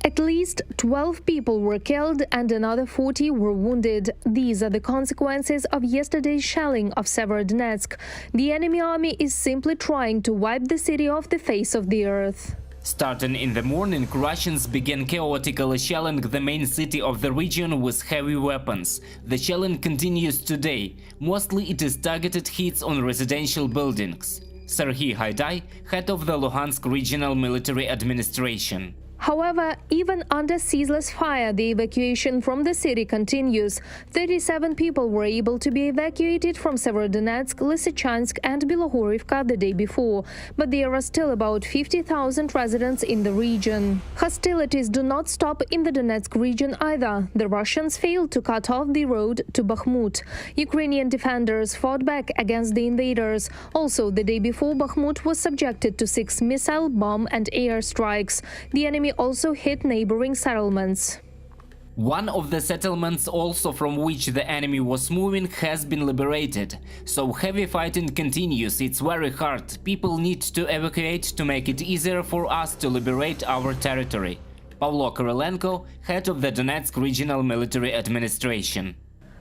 At least 12 people were killed and another 40 were wounded. These are the consequences of yesterday's shelling of Severodonetsk. The enemy army is simply trying to wipe the city off the face of the earth. Starting in the morning, Russians began chaotically shelling the main city of the region with heavy weapons. The shelling continues today. Mostly it is targeted hits on residential buildings. Serhiy Haidai, head of the Luhansk Regional Military Administration. However, even under ceaseless fire, the evacuation from the city continues. 37 people were able to be evacuated from Severodonetsk, Lysychansk and Bilohorivka the day before, but there are still about 50,000 residents in the region. Hostilities do not stop in the Donetsk region either. The Russians failed to cut off the road to Bakhmut. Ukrainian defenders fought back against the invaders. Also, the day before, Bakhmut was subjected to 6 missile, bomb and air strikes. The enemy also hit neighboring settlements. One of the settlements also from which the enemy was moving has been liberated. So heavy fighting continues, it's very hard. People need to evacuate to make it easier for us to liberate our territory. Pavlo Korolenko, head of the Donetsk Regional Military Administration.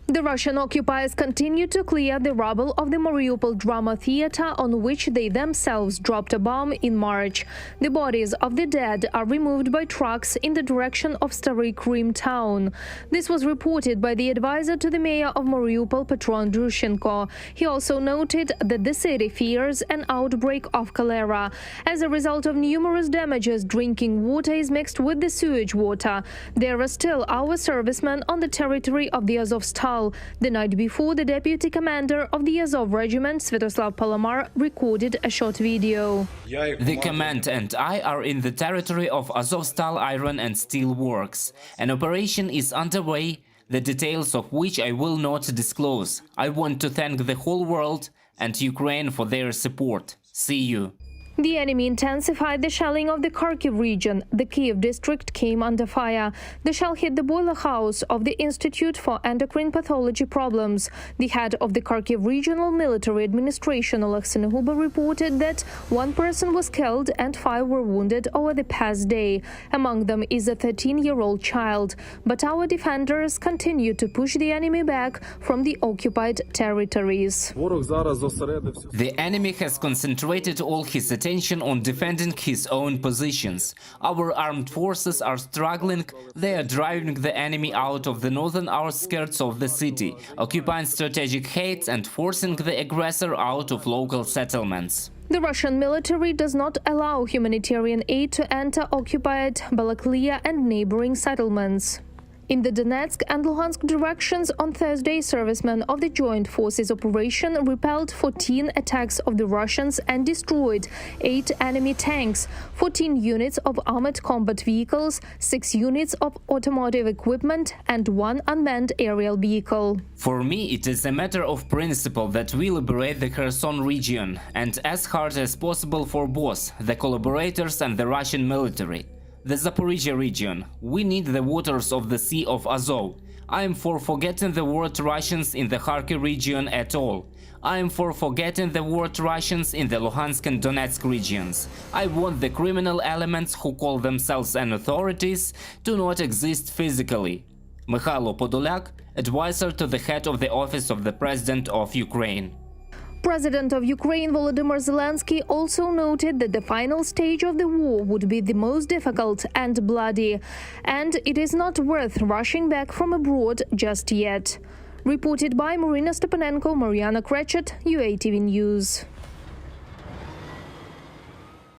The Russian occupiers continue to clear the rubble of the Mariupol drama theater on which they themselves dropped a bomb in March. The bodies of the dead are removed by trucks in the direction of Stary Krim town. This was reported by the advisor to the mayor of Mariupol, Petro Andrushenko. He also noted that the city fears an outbreak of cholera. As a result of numerous damages, drinking water is mixed with the sewage water. There are still our servicemen on the territory of the Azovstal. The night before, the deputy commander of the Azov regiment, Sviatoslav Palomar, recorded a short video. The command and I are in the territory of Azovstal Iron and Steel Works. An operation is underway, the details of which I will not disclose. I want to thank the whole world and Ukraine for their support. See you. The enemy intensified the shelling of the Kharkiv region. The Kyiv district came under fire. The shell hit the boiler house of the Institute for Endocrine Pathology Problems. The head of the Kharkiv Regional Military Administration, Oleg Synihuba, reported that 1 person was killed and 5 were wounded over the past day. Among them is a 13-year-old child. But our defenders continue to push the enemy back from the occupied territories. The enemy has concentrated all his attention on defending his own positions. Our armed forces are struggling, they are driving the enemy out of the northern outskirts of the city, occupying strategic heights and forcing the aggressor out of local settlements. The Russian military does not allow humanitarian aid to enter occupied Balaklia and neighboring settlements. In the Donetsk and Luhansk directions on Thursday, servicemen of the Joint Forces operation repelled 14 attacks of the Russians and destroyed 8 enemy tanks, 14 units of armored combat vehicles, 6 units of automotive equipment and 1 unmanned aerial vehicle. For me, it is a matter of principle that we liberate the Kherson region, and as hard as possible for both the collaborators and the Russian military. The Zaporizhia region. We need the waters of the Sea of Azov. I am for forgetting the word Russians in the Kharkiv region at all. I am for forgetting the word Russians in the Luhansk and Donetsk regions. I want the criminal elements who call themselves an authorities to not exist physically. Mikhailo Podolyak, advisor to the head of the Office of the President of Ukraine. President of Ukraine Volodymyr Zelensky also noted that the final stage of the war would be the most difficult and bloody, and it is not worth rushing back from abroad just yet. Reported by Marina Stepanenko, Mariana Krechet, UATV News.